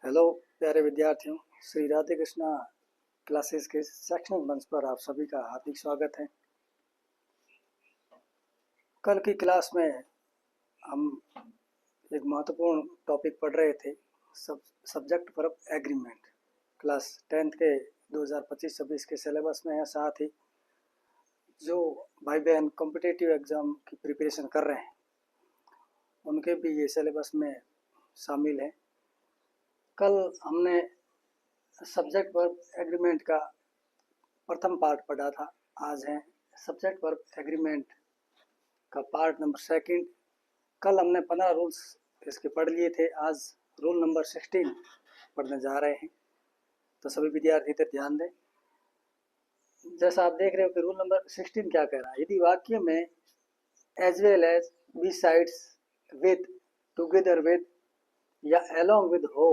Hello प्यारे विद्यार्थियों, Shri Radhe Krishna classes के शैक्षणिक मंच पर आप सभी का हार्दिक स्वागत है। कल की क्लास में हम एक महत्वपूर्ण टॉपिक पढ़ रहे थे, subject verb agreement. Class 10th के 2025-26 के सिलेबस में है। साथ ही जो भाई बहन कॉम्पिटिटिव एग्ज़ाम की प्रिपरेशन कर रहे हैं उनके भी ये सिलेबस में शामिल है। कल हमने सब्जेक्ट वर्ब एग्रीमेंट का प्रथम पार्ट पढ़ा था। आज है सब्जेक्ट वर्ब एग्रीमेंट का पार्ट नंबर 2। कल हमने 15 रूल्स इसके पढ़ लिए थे। आज रूल नंबर 16 पढ़ने जा रहे हैं, तो सभी विद्यार्थी इधर ध्यान दें। जैसा आप देख रहे हो कि रूल नंबर 16 क्या कह रहा है। यदि वाक्य में as well as, besides, with, together with या अलोंग विद हो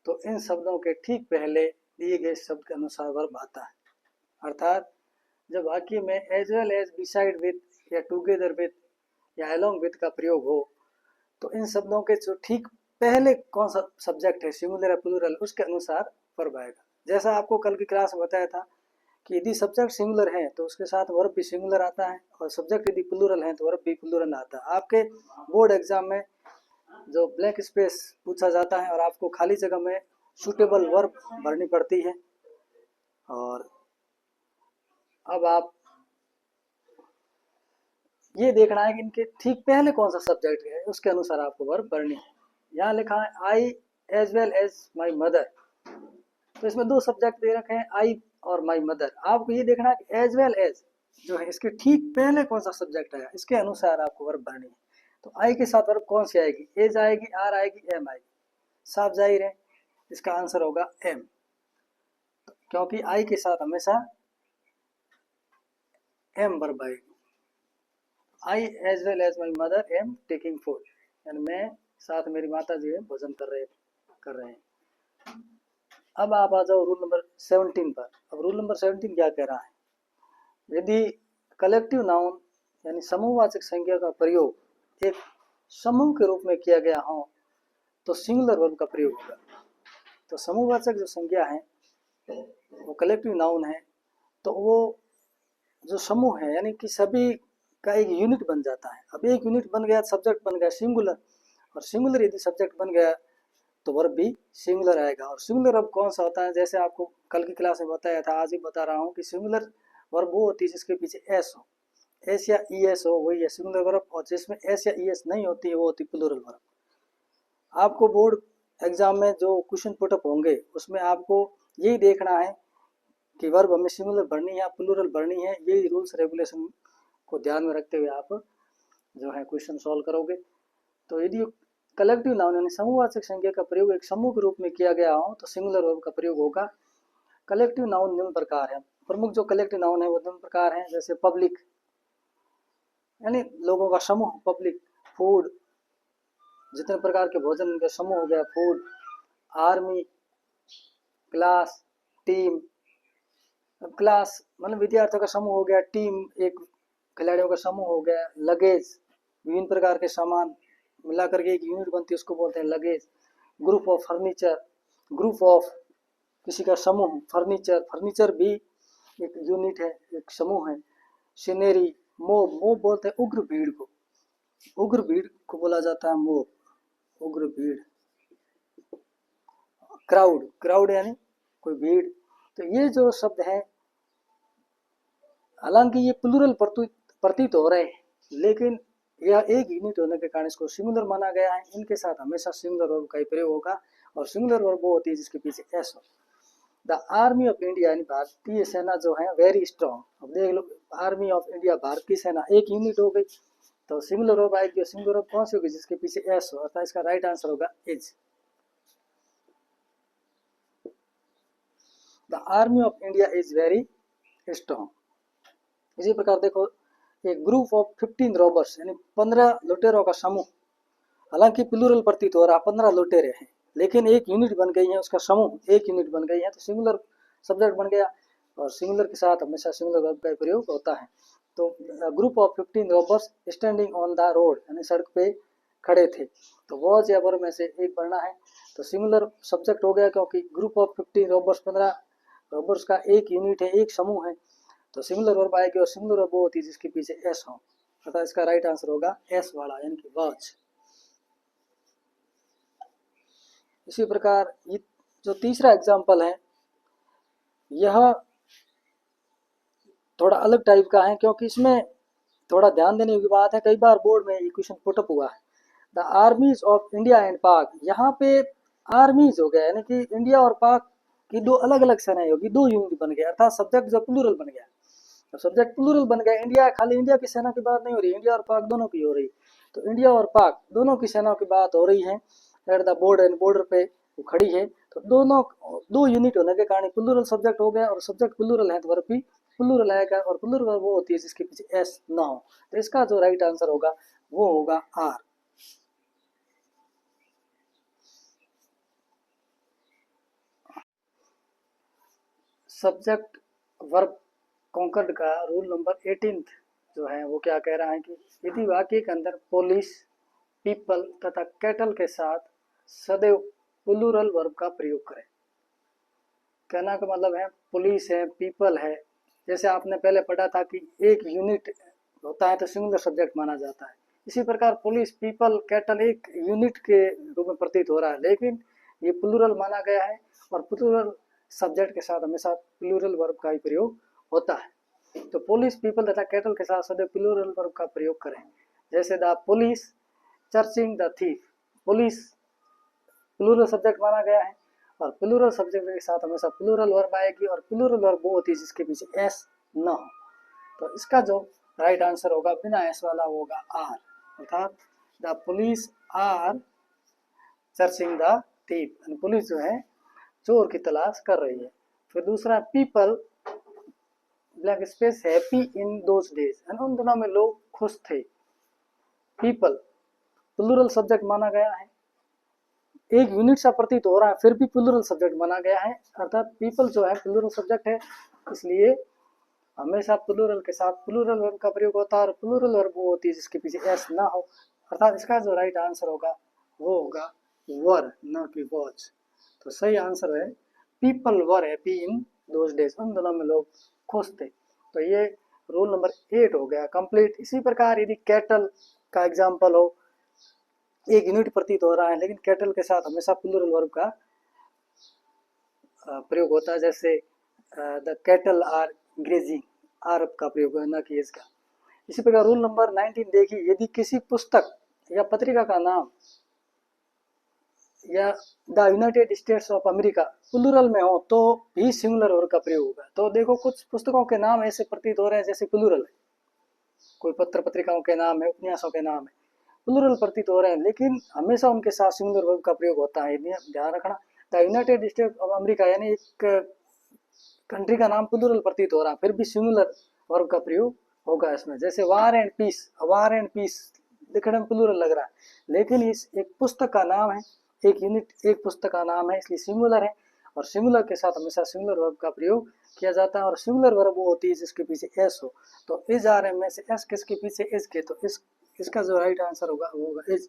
तो इन शब्दों के ठीक पहले दिए गए शब्द के अनुसार वर्ब आता है। अर्थात जब वाक्य में as well as, beside with या टुगेदर विद या अलोंग विद का प्रयोग हो तो इन शब्दों के जो ठीक पहले कौन सा सब्जेक्ट है, सिंगुलर या प्लूरल, उसके अनुसार वर्ब आएगा। जैसा आपको कल की क्लास में बताया था कि यदि सब्जेक्ट सिंगुलर है तो उसके साथ वर्ब भी सिंगुलर आता है, और सब्जेक्ट यदि प्लूरल है तो वर्ब भी प्लूरल आता है। आपके बोर्ड एग्जाम में जो ब्लैंक स्पेस पूछा जाता है और आपको खाली जगह में सूटेबल वर्ब भरनी पड़ती है, और अब आप ये देखना है कि इनके ठीक पहले कौन सा सब्जेक्ट है, उसके अनुसार आपको वर्ब भरनी है। यहाँ लिखा है I as well as my mother, तो इसमें दो सब्जेक्ट दे रखे हैं, आई और माई मदर। आपको ये देखना है कि एज वेल एज जो है इसके ठीक पहले कौन सा सब्जेक्ट आया, इसके अनुसार आपको वर्ब भरनी है। तो आई के साथ वर्ब कौन सी आएगी, एज आएगी, आर आएगी, एम आएगी। साफ जाहिर है इसका आंसर होगा एम, क्योंकि आई के साथ हमेशा एम वर्ब आएगी। I as well as my mother am taking food, यानी मैं साथ मेरी माता जी है भोजन कर रहे हैं। अब आप आ जाओ रूल नंबर 17 पर। अब रूल नंबर 17 क्या कह रहा है। यदि कलेक्टिव नाउन यानी समूहवाचक संज्ञा का प्रयोग एक समूह के रूप में किया गया हो तो सिंगुलर वर्ब का प्रयोग होगा। तो समूहवाचक जो संज्ञा है वो कलेक्टिव नाउन है, तो वो जो समूह है यानी कि सभी का एक यूनिट बन जाता है। अब एक यूनिट बन गया, सब्जेक्ट बन गया सिंगुलर, और सिंगुलर यदि सब्जेक्ट बन गया तो वर्ब भी सिंगुलर आएगा। और सिंगुलर वर्ब कौन सा होता है, जैसे आपको कल की क्लास में बताया था, आज भी बता रहा हूँ कि सिंगुलर वर्ब वो होती है जिसके पीछे एस हो, एस या ई एस हो, वही है सिंगुलर वर्ब। और जिसमें एस या ई एस नहीं होती है वो होती प्लूरल वर्ब। आपको बोर्ड एग्जाम में जो क्वेश्चन पुटअप होंगे उसमें आपको यही देखना है कि वर्ब हमें सिंगुलर भरनी है या प्लूरल भरनी है। यही रूल्स रेगुलेशन को ध्यान में रखते हुए आप जो है क्वेश्चन सॉल्व करोगे। तो यदि कलेक्टिव नाउन यानी समूहवाचक संज्ञा का प्रयोग एक समूह के रूप में किया गया हो तो सिंगुलर वर्ब का प्रयोग होगा। कलेक्टिव नाउन निम्न प्रकार है। प्रमुख जो कलेक्टिव नाउन है वो निम्न प्रकार है, जैसे पब्लिक यानी लोगों का समूह, पब्लिक। फूड, जितने प्रकार के भोजन का समूह हो गया फूड। Army, class, team. अब क्लास मतलब विद्यार्थियों का समूह हो गया, टीम एक खिलाड़ियों का समूह हो गया। लगेज, विभिन्न प्रकार के सामान मिलाकर के एक यूनिट बनती है, उसको बोलते हैं luggage. Group of furniture, group of किसी का समूह, फर्नीचर, फर्नीचर भी एक यूनिट है, एक समूह है। सीनरी, मोब, मोब बोलते हैं उग्र भीड़ को, उग्र भीड़ को बोला जाता है मोब, उग्र भीड़। क्राउड, क्राउड यानी कोई भीड़। तो ये जो शब्द हैं हालांकि ये प्लूरल प्रतीत हो रहे हैं, लेकिन यह एक यूनिट होने के कारण इसको सिंगुलर माना गया है। इनके साथ हमेशा सिंगुलर वर्ब का ही प्रयोग होगा, और सिंगुलर वर्ब वो होती है जिसके पीछे एस हो। द आर्मी ऑफ इंडिया यानी भारतीय सेना जो है वेरी स्ट्रॉन्ग। अब देख लो, आर्मी ऑफ इंडिया भारतीय सेना एक यूनिट हो गई, तो सिंगुलर वर्ब आएगी। सिंगुलर वर्ब कौन सी होगी, जिसके पीछे एस हो, अर्थात इसका राइट आंसर होगा is. The army of India is very strong. इसी प्रकार देखो, एक ग्रुप ऑफ 15 रॉबर्स यानी 15 लुटेरों का समूह, हालांकि प्लूरल प्रतीत हो रहा, 15 लुटेरे हैं, लेकिन एक यूनिट बन गई है, उसका समूह एक यूनिट बन गई है, तो सिंगुलर सब्जेक्ट बन गया, और सिंगुलर के साथ हमेशा सिंगुलर वर्ब का प्रयोग होता है। तो group of 15 robbers standing on the road यानी सड़क पे खड़े थे। तो वॉज या वर में से एक बनना है। तो सिंगुलर सब्जेक्ट हो गया क्योंकि ग्रुप ऑफ 15 रोबर्स, 15 रोबर्स का एक यूनिट है, एक समूह है। तो सिंगुलर वर्ब आएगी और सिंगुलर वर्ब वो होती है जिसके पीछे एस हो, अतः इसका राइट आंसर होगा एस वाला, यानी कि वॉच। इसी प्रकार ये जो तीसरा एग्जाम्पल है यह थोड़ा अलग टाइप का है, क्योंकि इसमें थोड़ा ध्यान देने की बात है। कई बार बोर्ड में ये क्वेश्चन पुटअप हुआ है। The armies of India and पाक, यहाँ पे आर्मीज हो गया, यानी कि इंडिया और पाक की दो अलग अलग सेनाएं होगी, दो यूनिट बन गया, अर्थात सब्जेक्ट जो प्लूरल बन गया। तो सब्जेक्ट प्लूरल बन गया, इंडिया, खाली इंडिया की सेना की बात नहीं हो रही, इंडिया और पाक दोनों की हो रही। तो इंडिया और पाक दोनों की सेनाओं की बात हो रही है। At the border, and border पे वो खड़ी है। तो दोनों दो यूनिट होने के कारण प्लूरल सब्जेक्ट हो गया, और सब्जेक्ट प्लूरल है तो वर्ब भी प्लूरल आएगा, और प्लूरल वर्ब वो होती है जिसके पीछे एस ना हो। तो इसका जो राइट आंसर होगा वो होगा आर। सब्जेक्ट वर्ब कॉन्कर्ड का रूल नंबर 18 जो है वो क्या कह रहा है कि यदि वाक्य के अंदर पुलिस, पीपल तथा कैटल के साथ सदैव प्लूरल वर्ब का प्रयोग करें। कहना का मतलब है पुलिस है, पीपल है, जैसे आपने पहले पढ़ा था कि एक यूनिट होता है तो सिंगुलर सब्जेक्ट माना जाता है। इसी प्रकार पुलिस, पीपल, कैटल एक यूनिट के रूप में प्रतीत हो रहा है, लेकिन ये प्लूरल माना गया है, और प्लूरल सब्जेक्ट के साथ हमेशा प्लूरल वर्ब का ही प्रयोग होता है। तो पुलिस, पीपल तथा कैटल के साथ सदैव प्लूरल वर्ब का प्रयोग करें। जैसे the police searching the thief, police plural subject माना गया है, और प्लूरल सब्जेक्ट के साथ हमेशा प्लूरल वर्ब आएगी, और प्लूरल वर्ब वो होती है जिसके पीछे एस न हो। तो इसका जो राइट आंसर होगा बिना एस वाला वो होगा आर, अर्थात the police are searching the thief, police जो है चोर की तलाश कर रही है। फिर दूसरा people black space happy in those days, उन दिनों में लोग खुश थे। पीपल प्लूरल सब्जेक्ट माना गया है, एक यूनिट सा प्रतीत हो रहा है फिर भी प्लूरल सब्जेक्ट माना गया है, अर्थात पीपल जो है प्लूरल सब्जेक्ट है, इसलिए हमेशा प्लूरल के साथ प्लूरल वर्ब का प्रयोग होता है, और प्लूरल वर्ब वो होती है जिसके पीछे एस ना हो, अर्थात इसका जो राइट आंसर होगा वो होगा वर, न कि वॉच। तो सही आंसर है people were happy in those days, उन दिनों में लोग खुश थे। तो ये रूल नंबर 8 हो गया कंप्लीट। इसी प्रकार यदि कैटल का एग्जाम्पल हो, एक यूनिट प्रतीत हो रहा है लेकिन कैटल के साथ हमेशा प्लूरल वर्ब का प्रयोग होता है, जैसे the cattle are grazing, are का प्रयोग है, न कि इसका। इसी प्रकार रूल नंबर 19 देखिए, यदि किसी पुस्तक या पत्रिका का नाम या the United States of America plural में हो तो भी सिंगुलर वर्ब का प्रयोग होगा। तो देखो कुछ पुस्तकों के नाम ऐसे प्रतीत हो रहे हैं जैसे प्लूरल है, कोई पत्र पत्रिकाओं के नाम है, उपन्यासों के नाम है, प्लूरल प्रतीत हो रहे हैं, लेकिन हमेशा उनके साथ सिंगुलर वर्ब का प्रयोग होता है, ध्यान रखना। The United States of America यानी एक कंट्री का नाम प्लूरल प्रतीत हो रहा है, फिर भी सिंगुलर वर्ब का प्रयोग होगा इसमें। जैसे war and peace, war and peace दिखने में प्लूरल लग रहा है, लेकिन इस एक पुस्तक का नाम है, एक यूनिट एक पुस्तक का नाम है, इसलिए सिंगुलर है, और सिंगुलर के साथ हमेशा सिंगुलर वर्ब का प्रयोग किया जाता है, और सिंगुलर वर्ब वो होती है जिसके पीछे एस हो। तो इज आ रहे में से एस किसके पीछे, इज के, तो इसका जो राइट आंसर होगा वो होगा is.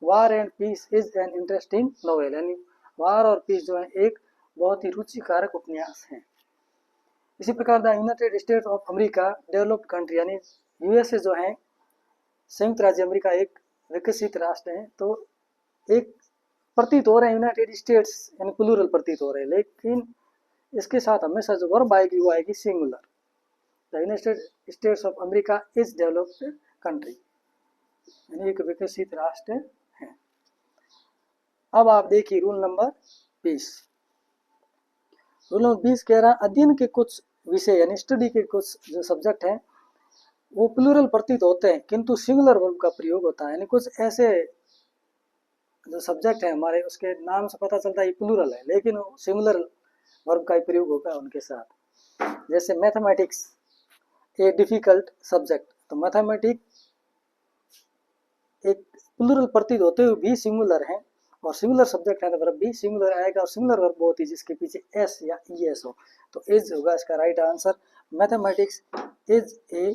War and peace is an interesting novel, war वार और पीस जो है एक बहुत ही रुचिकारक उपन्यास है। इसी प्रकार the United States of America developed country, यानी यूएसए जो है संयुक्त राज्य अमेरिका एक विकसित राष्ट्र है। तो एक प्रतीत हो रहे हैं यूनाइटेड स्टेट्स यानी प्लूरल प्रतीत हो रहे हैं, लेकिन इसके साथ हमेशा जो वर्ब आएगी वो आएगी singular. The United States of America is developed country, यानी एक विकसित राष्ट्र है। अब आप देखिए रूल नंबर 20। रूल नंबर 20 कह रहा है अध्ययन के कुछ विषय यानी स्टडी के कुछ जो सब्जेक्ट हैं वो प्लूरल प्रतीत होते हैं किंतु सिंगुलर वर्ब का प्रयोग होता है, यानी कुछ ऐसे जो सब्जेक्ट है हमारे उसके नाम से पता चलता है प्लूरल है, लेकिन सिंगुलर वर्ब का प्रयोग होगा उनके साथ। जैसे मैथमेटिक्स ए डिफिकल्ट सब्जेक्ट, तो मैथमेटिक्स एक प्लूरल प्रतीत होते हुए भी सिंगुलर है, और सिंगुलर सब्जेक्ट है तो वर्ब भी सिंगुलर आएगा, और सिंगुलर वर्ब होती है जिसके पीछे एस या ई एस हो। तो इज होगा इसका right answer. Mathematics is a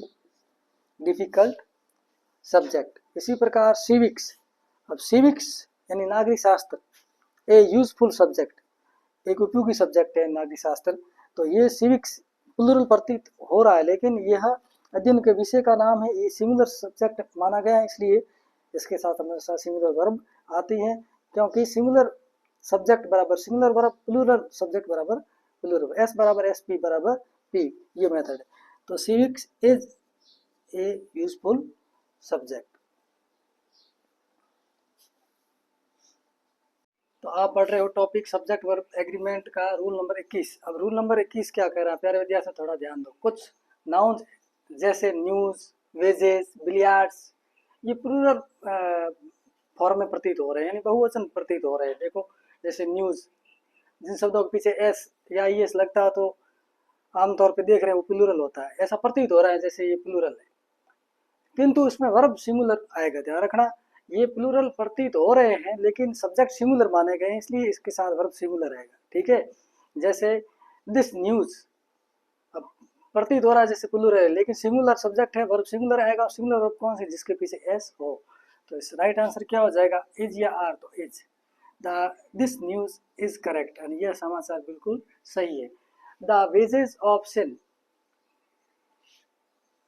difficult subject. इसी प्रकार सिविक्स अब सिविक्स यानी नागरिक शास्त्र ए यूजफुल सब्जेक्ट, एक उपयोगी सब्जेक्ट है नागरिक शास्त्र। तो ये सिविक्स प्लूरल प्रतीत हो रहा है, लेकिन यह अध्ययन के विषय का नाम है, ये सिंगुलर सब्जेक्ट माना गया है, इसलिए इसके साथ हमेशा सिंगुलर वर्ब आती है, क्योंकि सिंगुलर सब्जेक्ट बराबर सिंगुलर वर्ब, प्लूरल सब्जेक्ट बराबर प्लूरल, एस बराबर एस, पी बराबर पी, ये मेथड है। तो civics is a useful subject. तो आप पढ़ रहे हो टॉपिक सब्जेक्ट वर्ब एग्रीमेंट का रूल नंबर 21। अब रूल नंबर 21 क्या कह रहा है प्यारे विद्यार्थी, थोड़ा ध्यान दो। कुछ नाउन जैसे न्यूज, वेजेस, बिलियार्ड्स, ये प्लूरल फॉर्म में प्रतीत हो रहे हैं, यानी बहुवचन प्रतीत हो रहे हैं। देखो जैसे न्यूज, जिन शब्दों के पीछे एस या ई एस लगता है तो आमतौर पे देख रहे हैं वो प्लूरल होता है, ऐसा प्रतीत हो रहा है जैसे ये प्लूरल है, किंतु इसमें वर्ब सिंगुलर आएगा, ध्यान रखना। ये प्लूरल प्रतीत हो रहे हैं लेकिन सब्जेक्ट सिंगुलर माने गए हैं, इसलिए इसके साथ वर्ब सिंगुलर आएगा, ठीक है। जैसे दिस न्यूज, अब प्रतीत हो रहा है जैसे प्लूरल है, लेकिन सिंगुलर सब्जेक्ट है, वर्ब सिंगुलर आएगा। सिंगुलर वर्ब कौन सी, जिसके पीछे एस हो। तो इस राइट आंसर क्या हो जाएगा, इज या आर, तो is. The this news is correct, और यह समाचार बिल्कुल सही है। द वेजेस ऑफ सिन,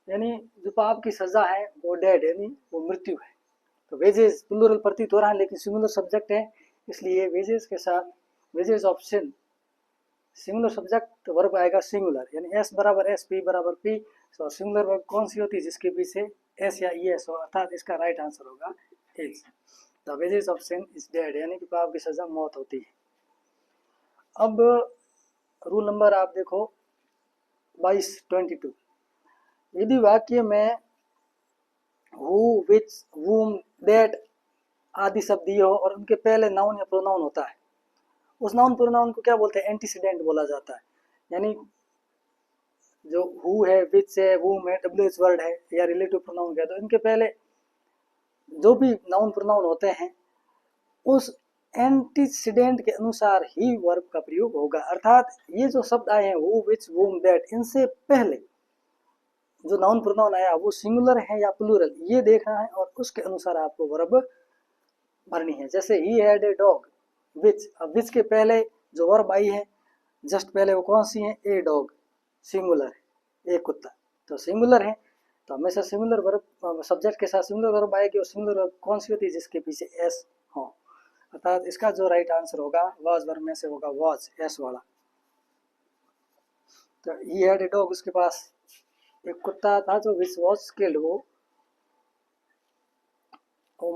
यानी जो पाप की सजा है वो डेड, यानी वो मृत्यु है। तो वेजेस प्लूरल प्रतीत हो रहा है लेकिन सिंगुलर सब्जेक्ट है, इसलिए वेजेस के साथ wages of sin singular subject verb आएगा सिंगुलर, यानी एस बराबर एस, पी बराबर पी। तो सिंगुलर वर्ब कौन सी होती है, जिसके पीछे एस या ई एस हो, अर्थात इसका राइट आंसर होगा is. The wages of sin is dead, यानी कि पाप की सजा मौत होती है। अब रूल नंबर आप देखो 22। यदि वाक्य में हु, विच, वूम, दैट आदि शब्द दिए हो और उनके पहले नाउन या प्रोनाउन होता है, उस नाउन प्रोनाउन को क्या बोलते हैं, एंटीसीडेंट बोला जाता है। यानी जो हु है, विच है, वूम है, डब्ल्यूएच वर्ड है या रिलेटिव प्रोनाउन है, तो इनके पहले जो भी नाउन प्रोनाउन होते हैं उस एंटीसीडेंट के अनुसार ही वर्ब का प्रयोग होगा। अर्थात ये जो शब्द आए हैं हु, विच, वूम, दैट, इनसे पहले जो नाउन प्रोनाउन आया वो सिंगुलर है या प्लूरल, ये देखना है और उसके अनुसार आपको वर्ब भरनी है। जैसे ही हैड ए डॉग, विच, अब विच के पहले जो वर्ब आई है जस्ट पहले वो कौन सी है, ए डॉग, सिंगुलर है, एक कुत्ता, तो सिंगुलर है। तो हमेशा सिंगुलर वर्ब सब्जेक्ट के साथ सिंगुलर वर्ब आएगी, और सिंगुलर वर्ब कौन सी होती है, जिसके पीछे एस हो। अर्थात इसका जो राइट आंसर होगा वाज वर्ब में से होगा वाज, एस वाला। तो ही हैड ए डॉग, उसके पास एक कुत्ता था जो विच वाज किल्ड, वो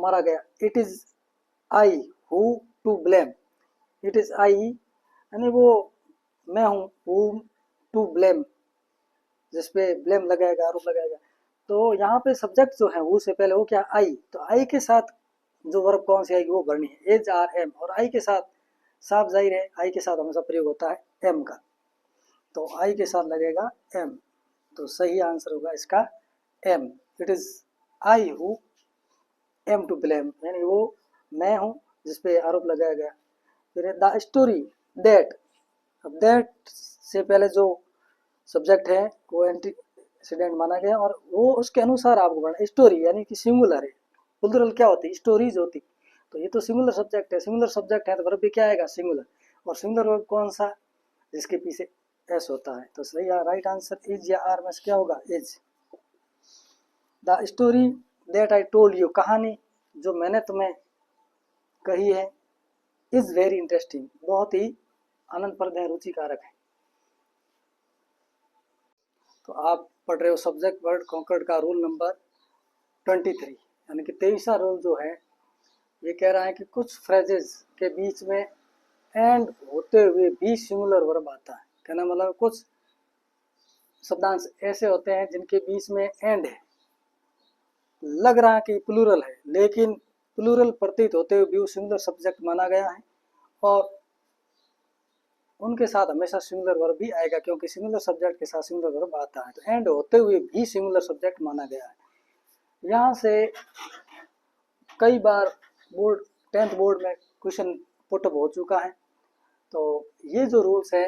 मारा गया। It is I who to blame, it is I यानी वो मैं हूँ, हु टू ब्लेम, जिसपे ब्लेम लगाएगा, आरोप लगाएगा। तो यहाँ पे सब्जेक्ट जो है हु से पहले वो क्या, आई, तो आई के साथ जो वर्ब कौन सी आएगी वो भरनी है, एज, आर, एम, और आई के साथ साफ जाहिर है आई के साथ हमेशा प्रयोग होता है एम का, तो आई के साथ लगेगा एम। तो सही आंसर होगा इसका am. It is I who am to blame, यानी वो मैं हूँ जिसपे आरोप लगाया गया। फिर द स्टोरी दैट, अब दैट से पहले जो सब्जेक्ट है वो एंटीसीडेंट माना गया, और वो उसके अनुसार आपको पढ़ना। स्टोरी यानी कि सिंगुलर है, प्लूरल क्या होती है, स्टोरीज होती, तो ये तो सिंगुलर सब्जेक्ट है, सिंगुलर सब्जेक्ट है तो वर्ब भी क्या आएगा, सिंगुलर। और सिंगुलर वर्ब कौन सा, जिसके पीछे एस होता है। तो सही राइट आंसर इज या आर में से क्या होगा, is. The story that I told you, कहानी जो मैंने तुम्हें कही है, इज वेरी इंटरेस्टिंग, बहुत ही आनंदप्रद है, रुचिकारक है। तो आप पढ़ रहे हो सब्जेक्ट वर्ड कॉन्कर्ड का रूल नंबर 23, यानी कि 23वां रूल जो है ये कह रहा है कि कुछ फ्रेजेस के बीच में एंड होते हुए भी सिंगुलर वर्ब आता है। कहना मतलब कुछ शब्दांश ऐसे होते हैं जिनके बीच में एंड है, लग रहा है कि प्लूरल है, लेकिन प्लूरल प्रतीत होते हुए भी वो सिंगुलर सब्जेक्ट माना गया है, और उनके साथ हमेशा सिंगुलर वर्ब भी आएगा, क्योंकि सिंगुलर सब्जेक्ट के साथ सिंगुलर वर्ब आता है। तो एंड होते हुए भी सिंगुलर सब्जेक्ट माना गया है। यहाँ से कई बार बोर्ड 10th बोर्ड में क्वेश्चन पुटअप हो चुका है। तो ये जो रूल्स है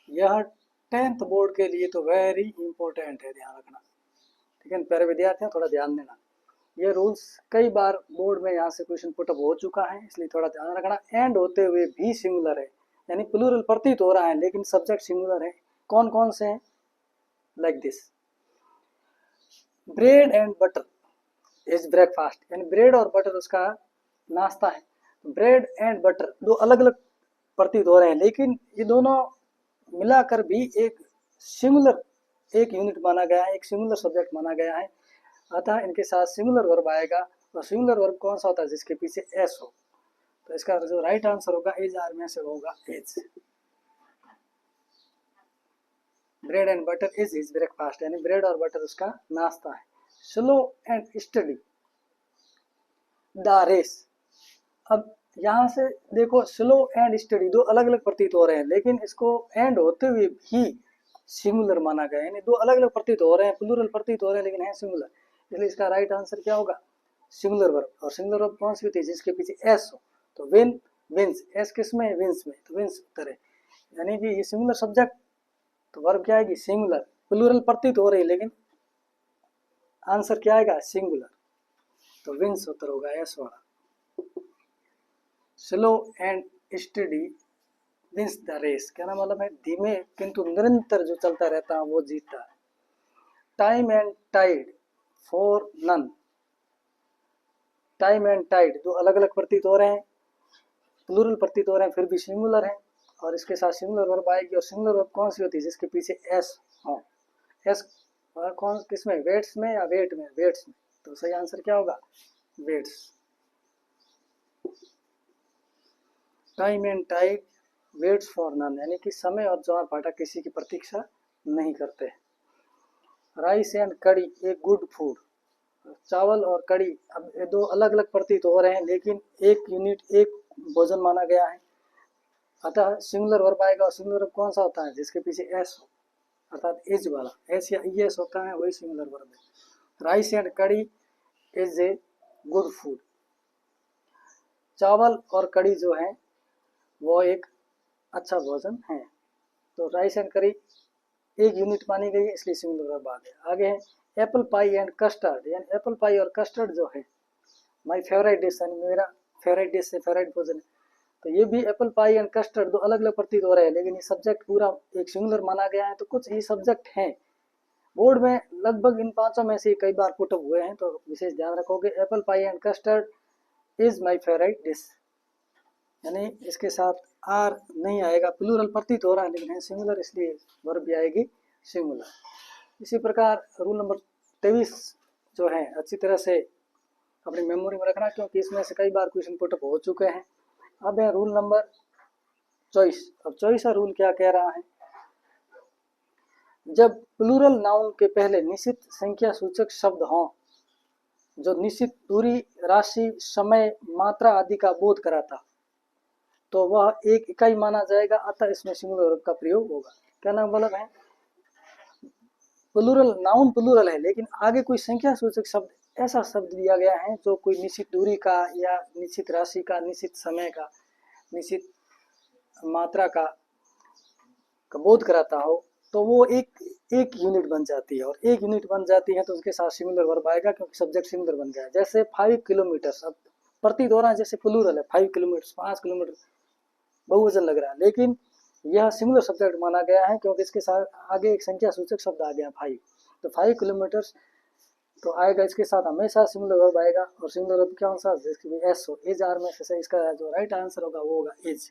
यह 10th बोर्ड के लिए तो वेरी इंपॉर्टेंट है, ध्यान रखना, ठीक है प्यारे विद्यार्थियों, थोड़ा ध्यान देना। ये रूल्स कई बार बोर्ड में यहाँ से क्वेश्चन पुटअप हो चुका है, इसलिए थोड़ा ध्यान रखना। एंड होते हुए भी सिंगुलर है, यानी प्लूरल प्रतीत हो रहा है लेकिन सब्जेक्ट सिंगुलर है। कौन कौन से हैं? Like this, bread and butter is breakfast, यानी ब्रेड और बटर उसका नाश्ता है। ब्रेड एंड बटर दो अलग अलग प्रतीत हो रहे हैं लेकिन ये दोनों मिलाकर भी एक सिंगुलर, एक यूनिट माना गया है, एक सिंगुलर सब्जेक्ट माना गया है। अतः इनके साथ सिंगुलर वर्ब आएगा, और सिंगुलर वर्ब कौन सा होता है? जिसके पीछे एस हो। तो इसका जो राइट आंसर होगा एज आर में से होगा is. Bread and butter is his breakfast, यानी ब्रेड और बटर उसका नाश्ता है। Slow and steady the race. अब यहाँ से देखो, स्लो एंड स्टडी दो अलग अलग प्रतीत हो रहे हैं लेकिन इसको एंड होते हुए भी सिंगुलर माना गया है, यानी दो अलग अलग प्रतीत हो रहे हैं, प्लूरल प्रतीत हो रहे हैं लेकिन है सिंगुलर, इसलिए इसका राइट आंसर क्या होगा? Singular verb. और सिंगुलर वर्ब कौन सी होती है? जिसके पीछे एस हो। तो विन, विंस, एस किस में है? विंस में, तो विंस उत्तर है। यानी कि ये सिंगुलर सब्जेक्ट, तो वर्ब क्या आएगी? सिंगुलर। प्लूरल प्रतीत हो रही है लेकिन आंसर क्या आएगा? सिंगुलर। तो विंस उत्तर होगा एस वाला। Slow and steady wins the race, कहना मतलब है धीमे किंतु निरंतर जो चलता रहता है वो जीतता है। Time and tide for none, time and tide दो अलग अलग प्रतीत हो रहे हैं, प्लूरल प्रतीत हो रहे हैं फिर भी सिंगुलर है, और इसके साथ सिंगुलर वर्ब आएगी। और सिंगुलर वर्ब कौन सी होती है? जिसके पीछे एस हो। एस कौन किस में? वेट्स में या वेट में? वेट्स में। तो सही आंसर क्या होगा? Waits. Time and tide waits for none, यानी कि समय और ज्वार भाटा किसी की प्रतीक्षा नहीं करते। राइस एंड कड़ी एक गुड फूड, चावल और कड़ी, अब ये दो अलग अलग प्रतीत हो रहे हैं लेकिन एक यूनिट, एक भोजन माना गया है, अतः सिंगुलर वर्ब आएगा। और सिंगुलर वर्ब कौन सा होता है? जिसके पीछे एस हो, अर्थात एज वाला, एस या ई एस होता है, वही सिंगुलर वर्ब है। राइस एंड कड़ी इज ए गुड फूड, चावल और कड़ी जो है वो एक अच्छा भोजन है। तो राइस एंड करी एक यूनिट मानी गई है, इसलिए सिंगुलर वर्ब आ गया। आगे है एप्पल पाई एंड कस्टर्ड, यानी एप्पल पाई और कस्टर्ड जो है माई फेवरेट डिश, यानी मेरा फेवरेट डिश है, फेवरेट भोजन है। तो ये भी एप्पल पाई एंड कस्टर्ड दो अलग अलग प्रतीत हो रहे हैं लेकिन ये सब्जेक्ट पूरा एक सिंगुलर माना गया है। तो कुछ ही सब्जेक्ट हैं बोर्ड में, लगभग इन पांचों में से कई बार पुटअप हुए हैं, तो विशेष ध्यान रखोगे। Apple pie and custard is my favourite dish, यानी इसके साथ आर नहीं आएगा, प्लूरल प्रतीत हो रहा है लेकिन है सिंगुलर, इसलिए वर्ब भी आएगी सिंगुलर। इसी प्रकार रूल नंबर 23 जो है अच्छी तरह से अपनी मेमोरी में रखना, क्योंकि इसमें से कई बार क्वेश्चन पुटअप हो चुके हैं। अब है रूल नंबर 24। अब 24वां रूल क्या कह रहा है? जब प्लूरल नाउन के पहले निश्चित संख्या सूचक शब्द हों जो निश्चित दूरी, राशि, समय, मात्रा आदि का बोध कराता, तो वह एक इकाई माना जाएगा, अतः इसमें सिंगुलर वर्ब का प्रयोग होगा। क्या नाम मतलब है? प्लूरल नाउन प्लूरल है लेकिन आगे कोई संख्या सूचक शब्द, ऐसा शब्द दिया गया है जो कोई निश्चित दूरी का या निश्चित राशि का, निश्चित समय का, निश्चित मात्रा का बोध कराता हो, तो वो एक यूनिट बन जाती है। और एक यूनिट बन जाती है तो उसके साथ सिंगुलर वर्ब आएगा, क्योंकि सब्जेक्ट सिंगुलर बन गया है। जैसे 5 किलोमीटर, अब प्रतीत हो रहा है जैसे प्लूरल है, 5 किलोमीटर, 5 किलोमीटर बहुवचन लग रहा है, लेकिन यह सिंगुलर सब्जेक्ट माना गया है क्योंकि इसके साथ आगे एक संख्या सूचक शब्द आ गया 5। तो 5 किलोमीटर तो आएगा, इसके साथ हमेशा सिंगुलर वर्ब आएगा। और सिंगुलर वर्ब क्या आंसर? जिसकी एस हो, एज आर में से इसका जो राइट आंसर होगा वो होगा एज।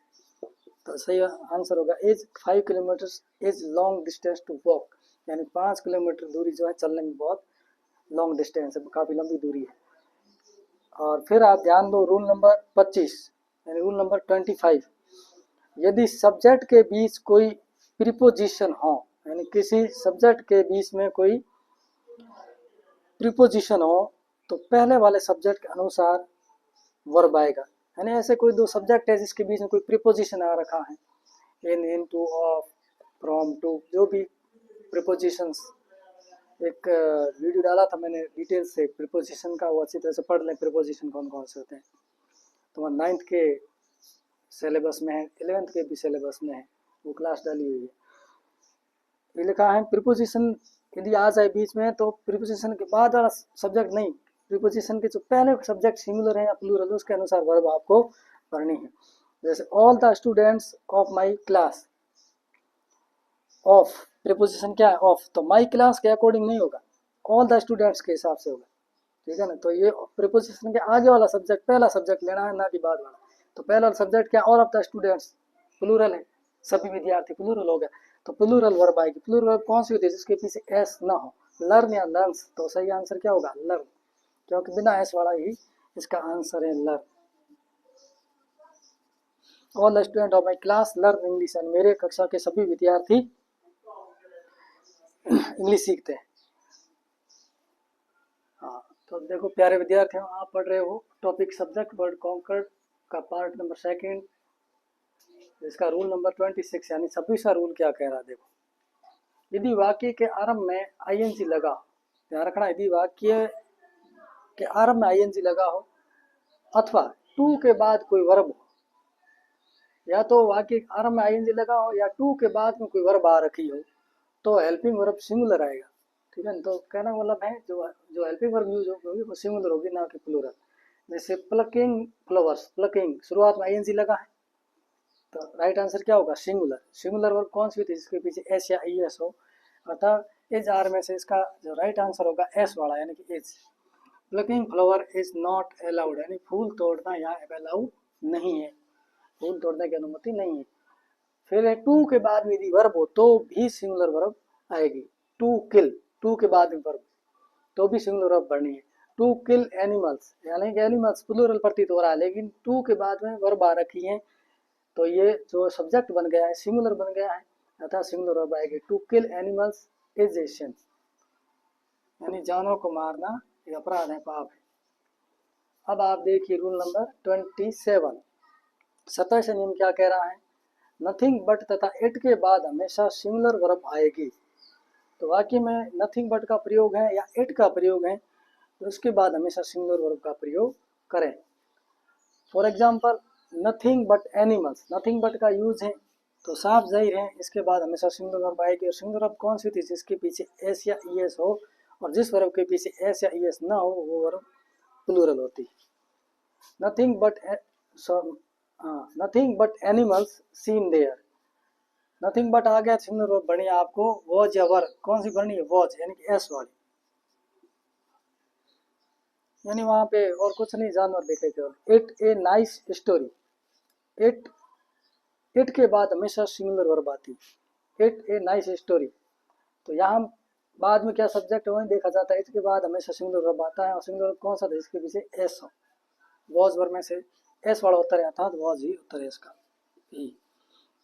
तो सही आंसर होगा is. 5 kilometre is long distance to walk, यानी 5 किलोमीटर दूरी जो है चलने में बहुत लॉन्ग डिस्टेंस है, काफ़ी लंबी दूरी है। और फिर आप ध्यान दो रूल नंबर 25, यानी रूल नंबर 25, यदि सब्जेक्ट के बीच कोई प्रीपोजिशन हो, यानी किसी सब्जेक्ट के बीच में कोई प्रीपोजिशन हो तो पहले वाले सब्जेक्ट के अनुसार वर्ब आएगा। यानी ऐसे कोई दो सब्जेक्ट है जिसके बीच में कोई प्रीपोजिशन आ रखा है, इन टू, ऑफ, फ्रॉम, टू, जो भी प्रीपोजिशंस, एक वीडियो डाला था मैंने डिटेल से प्रीपोजिशन का, वो अच्छी तरह से पढ़ लें प्रीपोजिशन कौन कौन से होते हैं। तो 9th के सिलेबस में है, 11th के भी सिलेबस में है, वो क्लास डाली हुई है। ये लिखा है प्रीपोजिशन यदि आ जाए बीच में तो प्रीपोजिशन के बाद वाला सब्जेक्ट नहीं, प्रीपोजिशन के जो पहले सब्जेक्ट सिंगुलर है या प्लूरल उसके अनुसार वर्ब आपको भरनी है। जैसे all the students of my class, of preposition क्या है, ऑफ, तो माई क्लास के अकॉर्डिंग नहीं होगा, ऑल द स्टूडेंट्स के हिसाब से होगा, ठीक है ना। तो ये प्रीपोजिशन के आगे वाला सब्जेक्ट पहला सब्जेक्ट लेना है, ना कि बाद वाला। तो पहला सब्जेक्ट क्या, all of the students, plural है, सभी विद्यार्थी, प्लूरल हो गया, तो प्लूरल वर्ब आएगी। प्लूरल वर्ब कौन सी होती है, जिसके पीछे एस ना हो, लर्न या लर्न्स, तो सही आंसर क्या होगा, लर्न, क्योंकि बिना एस वाला ही इसका आंसर है learn. All the student of my class learn English, and मेरे कक्षा के सभी विद्यार्थी इंग्लिश सीखते हैं। हाँ, तो देखो प्यारे विद्यार्थियों, आप पढ़ रहे हो टॉपिक सब्जेक्ट वर्ड कॉन्कर्ड का पार्ट नंबर 2, इसका रूल नंबर 26, यानी 26वां रूल क्या कह रहा है। देखो, यदि वाक्य के आरंभ में आईएनजी लगा, ध्यान रखना, यदि वाक्य के आरंभ में आईएनजी लगा हो अथवा टू के बाद कोई वर्ब हो, या तो वाक्य के आरंभ में आईएनजी लगा हो या टू के बाद में कोई वर्ब आ रखी हो, तो हेल्पिंग वर्ब सिंगुलर आएगा, ठीक है। तो कहना मतलब है जो जो हेल्पिंग वर्ब यूज होगी वो सिंगुलर होगी, ना कि प्लूरल। जैसे प्लकिंग फ्लावर्स, प्लकिंग शुरुआत में आईएनजी लगा है, तो राइट आंसर क्या होगा, सिंगुलर। सिंगुलर वर्ब कौन सी होती है, जिसके पीछे एस या ई एस हो, अर्थात एज आर में से इसका जो राइट आंसर होगा एस वाला, यानी कि is. Plucking flower is not allowed, यानी फूल तोड़ना यहाँ अलाउ नहीं है, फूल तोड़ने की अनुमति नहीं है। फिर टू के बाद में यदि वर्ब हो तो भी सिंगुलर वर्ब आएगी। टू किल, टू के बाद में वर्ब, तो भी सिंगुलर वर्ब बढ़नी है। टू किल एनिमल्स, यानी कि एनिमल्स प्लूरल प्रतीत हो रहा है, लेकिन टू के बाद में वर्ब आ रखी है, तो ये जो सब्जेक्ट बन गया है सिंगुलर बन गया है, अर्थात सिंगुलर वर्ब आएगी। To kill animals is a sin, यानी जानवरों को मारना एक अपराध है, पाप है। अब आप देखिए रूल नंबर 27, 27 नियम क्या कह रहा है, नथिंग बट तथा इट के बाद हमेशा सिंगुलर वर्ब आएगी। तो वाक्य में नथिंग बट का प्रयोग है या इट का प्रयोग है, तो उसके बाद हमेशा सिंगुलर वर्ब का प्रयोग करें। For example nothing but animals, nothing but का यूज है, तो साफ जाहिर है इसके बाद हमेशा सिंगुलर वर्ब आएगी। और सिंगुलर वर्ब कौन सी थी, जिसके पीछे एस या ई एस हो, और जिस वर्ब के पीछे एस या ई एस ना हो वो वर्ब प्लूरल होती है। Nothing but nothing but animals seen there, nothing but आ गया, सिंगुलर वर्ब बनी आपको वॉज या वर, कौन सी बनी है, वॉज, यानी कि एस वाली, यानी वहां पे और कुछ नहीं, जानवर देखे केवल। It a nice story, it, it के बाद हमेशा सिंगुलर वर्ब आती है, इट ए नाइस स्टोरी। तो यहाँ बाद में क्या सब्जेक्ट वही देखा जाता है, इसके बाद हमेशा सिंगुलर वर्ब आता है, और सिंगुलर वर्ब कौन सा था, इसके पीछे एस हो, वॉज वर्ब में से एस वाला उत्तर है, अर्थात वॉज ही उत्तर है इसका।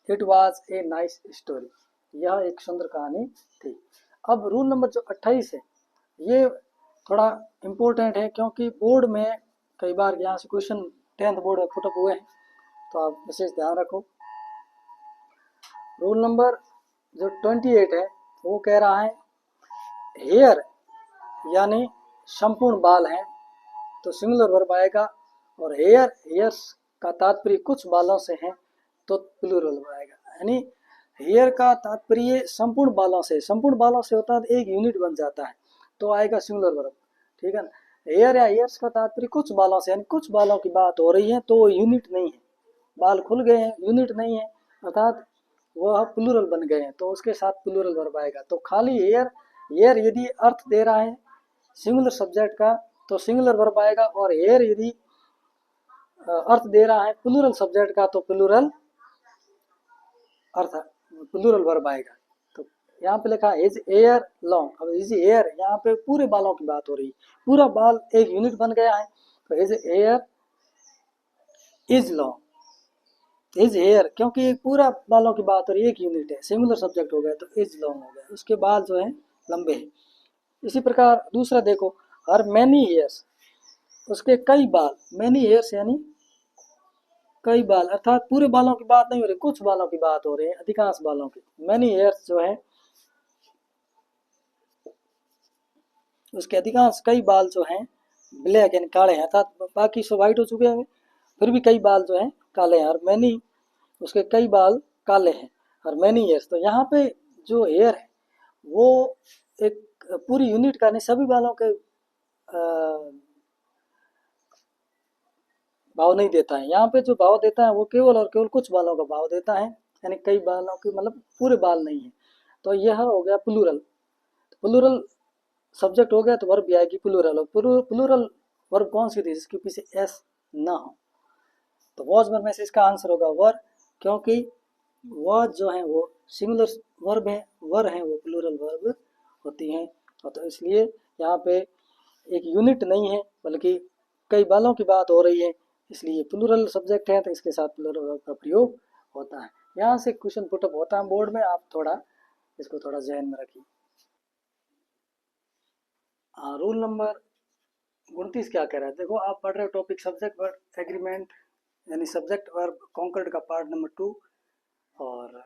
It was a nice story, यह एक सुंदर कहानी थी। अब रूल नंबर जो 28 है, ये थोड़ा इम्पोर्टेंट है, क्योंकि बोर्ड में कई बार यहाँ से क्वेश्चन 10th बोर्ड में पुटअप हुए हैं, तो आप विशेष ध्यान रखो। रूल नंबर जो 28 है वो कह रहा है हेयर, यानी संपूर्ण बाल हैं, तो सिंगुलर वर्ब आएगा। और हेयर, हेयर्स का तात्पर्य कुछ बालों से है, तो प्लूरल वर्ब आएगा। यानी हेयर का तात्पर्य संपूर्ण बालों से, संपूर्ण बालों से होता है एक यूनिट बन जाता है, तो आएगा सिंगुलर वर्ब, ठीक है ना। हेयर या हेयर्स का तात्पर्य कुछ बालों से, यानी कुछ बालों की बात हो रही है, तो यूनिट नहीं है, बाल खुल गए हैं, यूनिट नहीं है, अर्थात वह प्लूरल बन गए हैं, तो उसके साथ प्लूरल वर्ब आएगा। तो खाली हेयर, हेयर यदि अर्थ दे रहा है सिंगुलर सब्जेक्ट का तो सिंगुलर वर्ब आएगा, और हेयर यदि अर्थ दे रहा है प्लूरल सब्जेक्ट का तो प्लूरल अर्थ, प्लूरल वर्ब आएगा। तो यहाँ पे लिखा है इज एयर लॉन्ग, अब इज एयर यहाँ पे पूरे बालों की बात हो रही है, पूरा बाल एक यूनिट बन गया है, तो is air is long, is here क्योंकि पूरा बालों की बात हो रही है, एक यूनिट है, सिंगुलर सब्जेक्ट हो गया, तो इज लॉन्ग हो गया, उसके बाल जो है लंबे हैं। इसी प्रकार दूसरा देखो, हर मैनी हेयर्स, उसके कई बाल, मैनी हेयर्स यानी कई बाल, अर्थात पूरे बालों की बात नहीं हो रही, कुछ बालों की बात हो रही है, अधिकांश बालों की। मैनी हेयर्स जो है उसके अधिकांश कई बाल जो हैं ब्लैक यानी काले हैं, अर्थात बाकी सब वाइट हो चुके हैं, फिर भी कई बाल जो हैं काले हैं, और मैनी उसके कई बाल काले हैं, और मैनी हेयर्स। तो यहाँ पे जो हेयर है वो एक पूरी यूनिट का नहीं, सभी बालों के भाव नहीं देता है। यहाँ पे जो भाव देता है वो केवल और केवल कुछ बालों का भाव देता है, यानी कई बालों की मतलब पूरे बाल नहीं है। तो यह हो गया प्लूरल। प्लूरल सब्जेक्ट हो गया तो वर्ब भी आएगी प्लूरल। और प्लूरल वर्ब कौन सी थी जिसके पीछे एस ना हो? तो वॉज वर्ब में से इसका आंसर होगा वर, क्योंकि वॉज जो है वो सिंगुलर वर्ब है, वर है वो प्लूरल वर्ब होती हैं। तो इसलिए यहाँ पे एक यूनिट नहीं है बल्कि कई बालों की बात हो रही है, इसलिए प्लूरल सब्जेक्ट है तो इसके साथ प्लूरल वर्ब का प्रयोग होता है। यहाँ से क्वेश्चन पुटअप होता है बोर्ड में, आप थोड़ा इसको थोड़ा जहन में रखिए। हाँ, रूल नंबर 29 क्या कह रहा है? देखो, आप पढ़ रहे हो टॉपिक सब्जेक्ट वर्ब एग्रीमेंट, यानी सब्जेक्ट वर्ब कॉन्कर्ड का पार्ट नंबर 2। और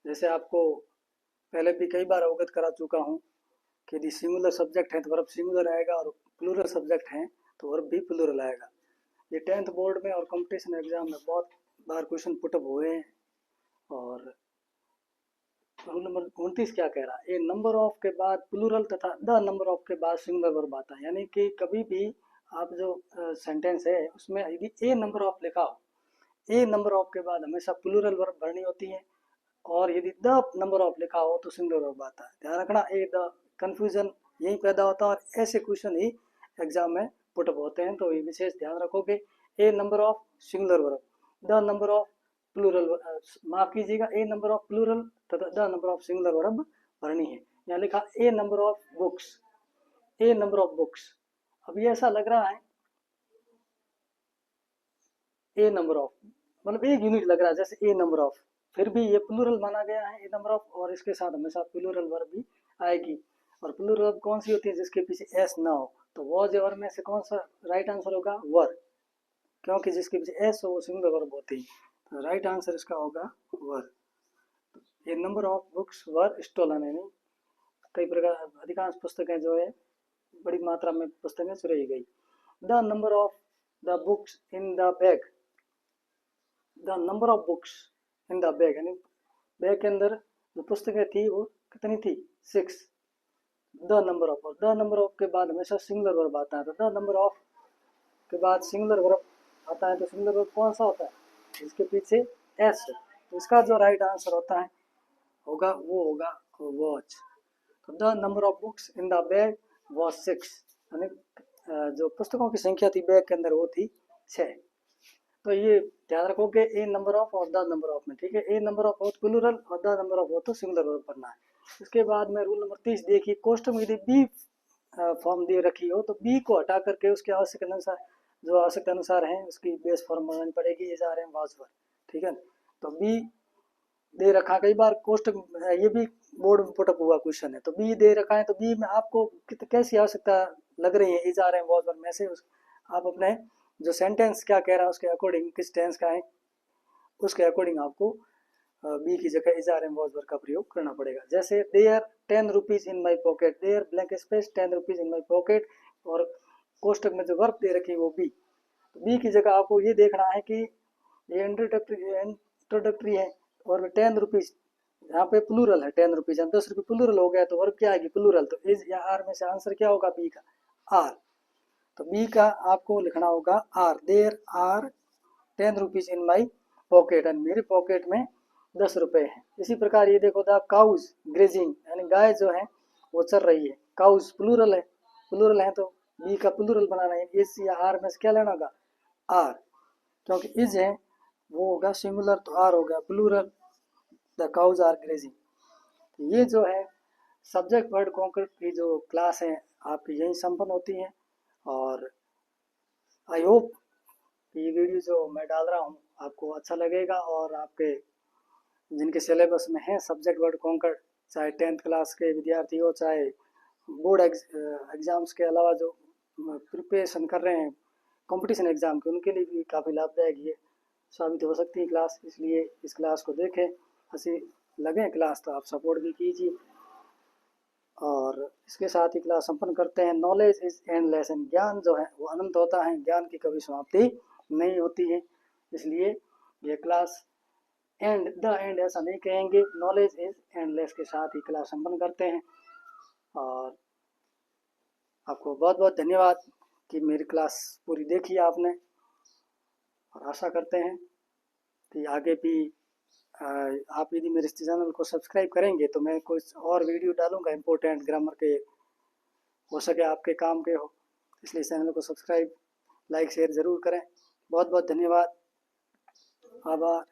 जैसे आपको पहले भी कई बार अवगत करा चुका हूँ कि यदि सिंगुलर सब्जेक्ट है तो वर्ब सिंगुलर आएगा, और प्लूरल सब्जेक्ट है तो वर्ब भी प्लूरल आएगा। ये 10th बोर्ड में और कंपटीशन एग्जाम में बहुत बार क्वेश्चन पुटअप हुए हैं। और रूल नंबर 29 क्या कह रहा है? ए नंबर ऑफ के बाद प्लूरल तथा द नंबर ऑफ के बाद सिंगुलर वर्ब आता है। यानी कि कभी भी आप जो सेंटेंस है उसमें यदि ए नंबर ऑफ लिखा हो, ए नंबर ऑफ के बाद हमेशा प्लूरल वर्ब भरनी होती है, और यदि द नंबर ऑफ लिखा हो तो सिंगुलर वर्ब आता है। ध्यान रखना, ए द कंफ्यूजन यही पैदा होता है, और ऐसे क्वेश्चन ही एग्जाम में पुटअप होते हैं, तो ये विशेष ध्यान रखोगे। A number of singular verb, the number of plural, माफ कीजिएगा, ए नंबर ऑफ प्लूरल तथा the number of singular verb भरनी है। यहाँ लिखा a number of books, a number of books. अब ये ऐसा लग रहा है ए नंबर ऑफ मतलब एक यूनिट लग रहा है जैसे ए नंबर ऑफ, फिर भी ये प्लूरल माना गया है ए नंबर ऑफ, और इसके साथ हमेशा प्लूरल वर्ब भी आएगी। और प्लूरल वर्ब कौन सी होती है? जिसके पीछे एस ना हो। तो वॉज और में से कौन सा राइट आंसर होगा? वर, क्योंकि जिसके पीछे एस हो वो सिंगुलर वर्ब होती है। तो राइट आंसर इसका होगा वर। ये number of books were stolen, यानी कई प्रकार अधिकांश पुस्तकें जो है बड़ी मात्रा में पुस्तकें चुराई गई। The number of the books in the bag, the number of books in the bag, यानी बैग के अंदर जो पुस्तकें थी वो कितनी थी? 6। द नंबर ऑफ, और द नंबर ऑफ के बाद हमेशा सिंगुलर वर्ब आता है। तो द नंबर ऑफ के बाद सिंगुलर वर्ब आता है, तो सिंगुलर वर्ब कौन सा होता है? इसके पीछे एस। तो इसका जो राइट आंसर होता है होगा वो होगा वॉच। तो the number of books in the bag was 6, यानी जो पुस्तकों की संख्या थी बैग के अंदर वो थी 6। तो ये ध्यान रखोगे ए नंबर ऑफ और द नंबर ऑफ में, ठीक है? ए नंबर ऑफ हो तो प्लूरल और द नंबर ऑफ हो तो सिंगुलर वर्ब करना है। इसके बाद में रूल नंबर 30 देखिए, कोष्टक में यदि बी फॉर्म दे रखी हो तो बी को हटा करके उसके आवश्यक अनुसार जो आवश्यकता अनुसार है उसकी बेस फॉर्म बनानी पड़ेगी, is are am was were, ठीक है? तो बी दे रखा, कई बार कोष्टक ये भी बोर्ड में पुटअप हुआ क्वेश्चन है, तो बी दे रखा है तो बी में आपको कैसी आवश्यकता लग रही है is are am was were में से? आप अपने जो सेंटेंस क्या कह रहा है उसके अकॉर्डिंग, किस टेंस का है उसके अकॉर्डिंग आपको बी की जगह is are am was were का प्रयोग करना पड़ेगा। जैसे there 10 rupees in my pocket, there blank space 10 rupees in my pocket, और कोष्टक में जो वर्ब दे रखी है वो बी। तो बी की जगह आपको ये देखना है कि ये इंट्रोडक्टरी है, और 10 रुपीज यहाँ पे प्लूरल है, 10 रुपीज 10 रुपये प्लूरल हो गया तो वर्ब क्या आएगी? प्लूरल। तो इज या आर में से आंसर क्या होगा? बी का आर। तो बी का आपको लिखना होगा are, there are 10 rupees in my pocket, and मेरे पॉकेट में 10 रुपए हैं। इसी प्रकार ये देखो, द काउज ग्रेजिंग, यानी गाय जो है वो चल रही है। काउज प्लूरल है, प्लूरल है तो बी का प्लूरल बनाना है। इस या आर में से क्या लेना होगा? आर, क्योंकि इज है वो होगा सिंगुलर तो आर होगा plural, the cows are grazing. तो ये जो है सब्जेक्ट वर्ड कॉन्कर्ड की जो क्लास है आपकी यही संपन्न होती है। और आई होप ये वीडियो जो मैं डाल रहा हूँ आपको अच्छा लगेगा, और आपके जिनके सिलेबस में है सब्जेक्ट वर्ड कॉन्कर्ड, चाहे 10th क्लास के विद्यार्थी हो, चाहे बोर्ड एग्जाम्स के अलावा जो प्रिपरेशन कर रहे हैं कंपटीशन एग्जाम के, उनके लिए भी काफ़ी लाभदायक ये साबित हो सकती है क्लास। इसलिए इस क्लास को देखें, हंसी लगे क्लास तो आप सपोर्ट भी कीजिए। और इसके साथ ही क्लास संपन्न करते हैं। नॉलेज इज एंडलेस, ज्ञान जो है वो अनंत होता है, ज्ञान की कभी समाप्ति नहीं होती है। इसलिए ये क्लास एंड द एंड ऐसा नहीं कहेंगे, नॉलेज इज एंडलेस के साथ ही क्लास संपन्न करते हैं। और आपको बहुत बहुत धन्यवाद कि मेरी क्लास पूरी देखी आपने। और आशा करते हैं कि आगे भी आप यदि मेरे इस चैनल को सब्सक्राइब करेंगे तो मैं कुछ और वीडियो डालूँगा इम्पोर्टेंट ग्रामर के, हो सके आपके काम के हो। इसलिए चैनल को सब्सक्राइब, लाइक, शेयर ज़रूर करें। बहुत बहुत धन्यवाद, आभार।